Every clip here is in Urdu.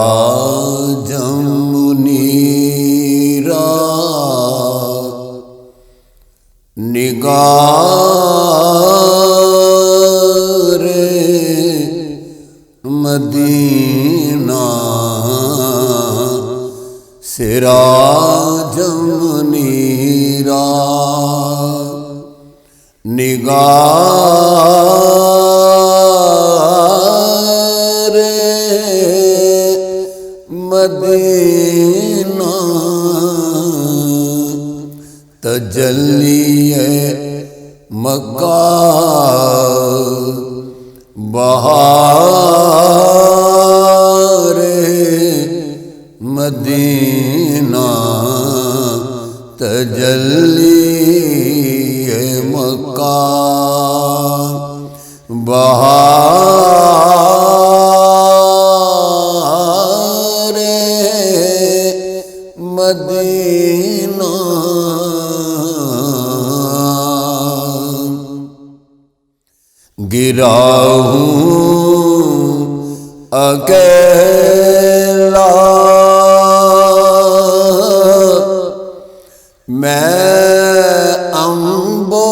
سراجم منیرا نگار مدینہ سراجم منیرا نگار مدینہ تجلی مکہ بہار مدینہ تجلی مکہ بہار مدینہ گرا ہوں اکیلا میں انبوہ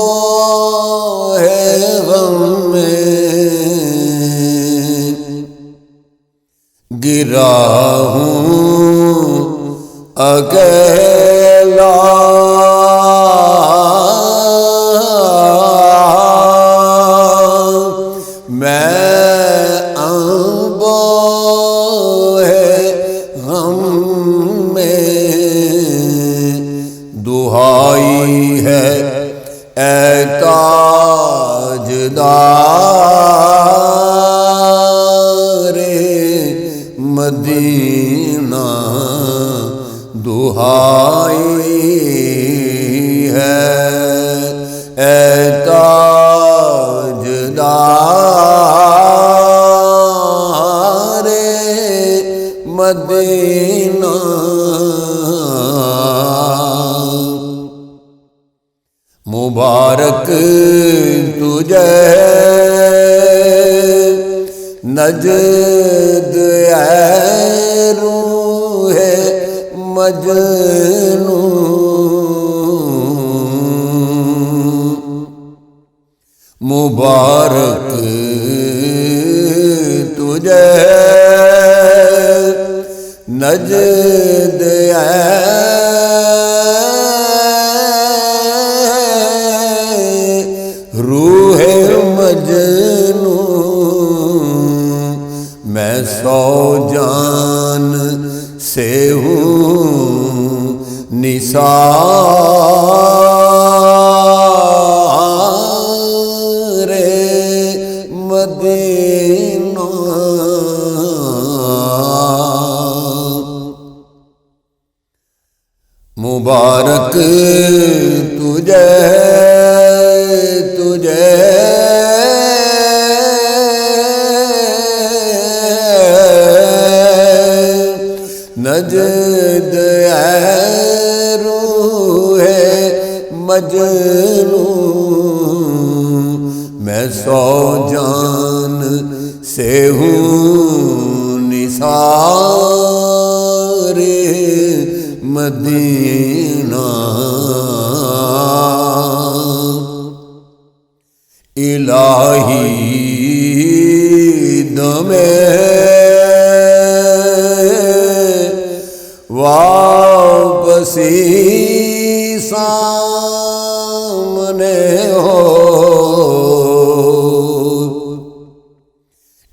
غم میں گرا ہوں اکیلا میں انبوہ غم میں دہائی ہے اے تاجدار مدینہ دہائی ہے اے تاجدار مدینہ مبارک تجھے نجد اے روح مجنون مبارک تجھے نجد اے روح مجنون میں سو جان سے ہوں نثار مدینہ مبارک تجھے نجد اے روح مجنون میں سو جان سے ہوں نثار مدینہ الہی دم واپسی سامنے ہو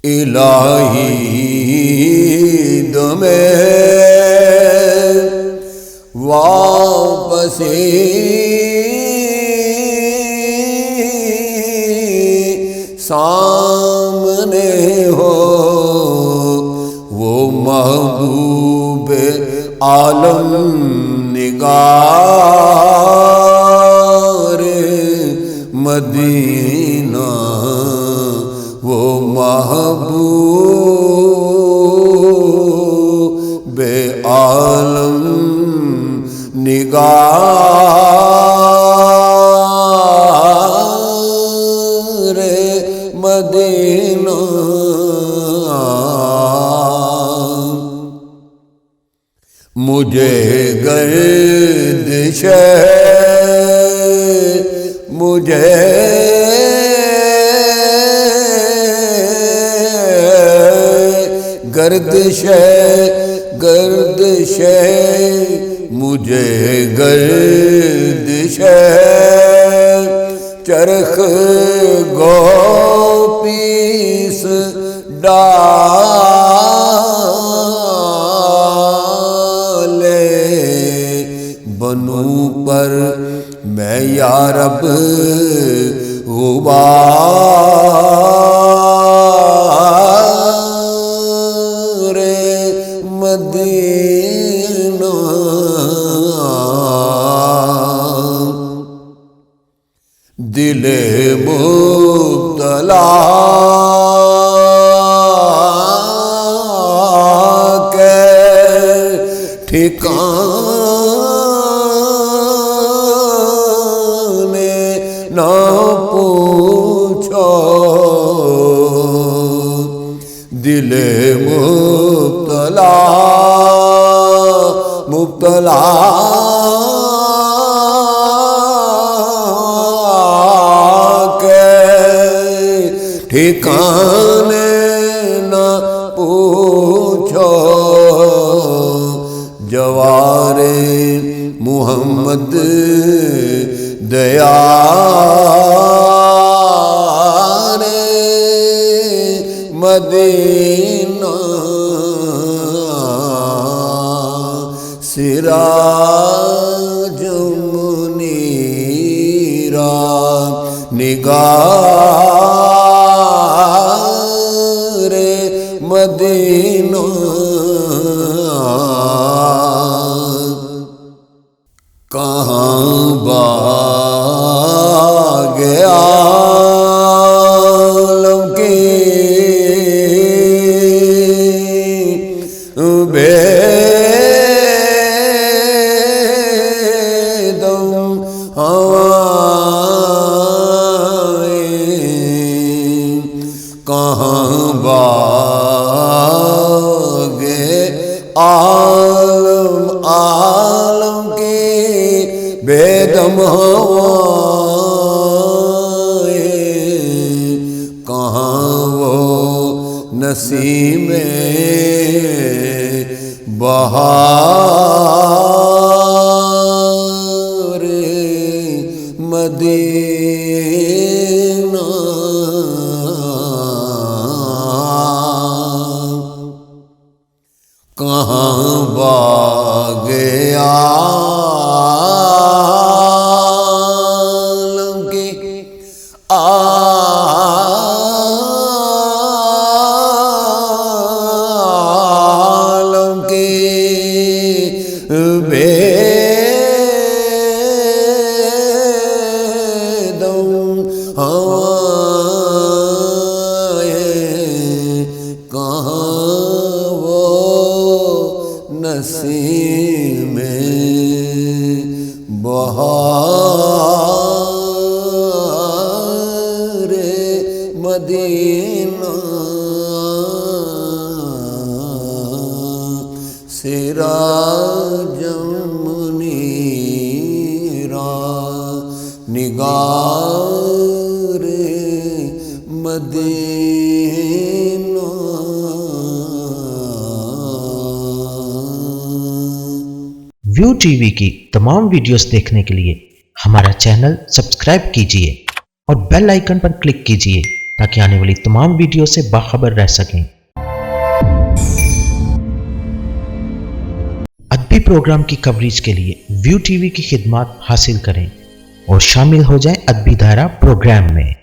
الہی دم واپسی سامنے ہو وہ محبوب عالم نگار مدینہ وہ محبوب عالم نگار مدینہ مجھے گردش مجھے گردش گردش مجھے گردش چرخ گوپیس ڈالے بنوں پر میں یا رب غبار مدینہ دل مبتلا کے ٹھکانے نہ پوچھو دل مبتلا ٹھکانے نہ پوچھو جوار محمد دیار مدینہ سراج منیرا نگار مدینہ کہاں باغ عالم کی بیدم ہوائیں کہاں باغ عالم کی بیدم ہوائیں کہاں وہ نسیم بہار مدینہ کہاں باغ عالم کی عالم کی بیدم ہوائیں کہاں وہ نسیم بہار مدینہ سراج منیرا نگار مدینہ ویو ٹی وی کی تمام ویڈیوز دیکھنے کے لیے ہمارا چینل سبسکرائب کیجئے اور بیل آئیکن پر کلک کیجئے تاکہ آنے والی تمام ویڈیو سے باخبر رہ سکیں۔ ادبی پروگرام کی کوریج کے لیے ویو ٹی وی کی خدمات حاصل کریں اور شامل ہو جائیں ادبی دھارا پروگرام میں۔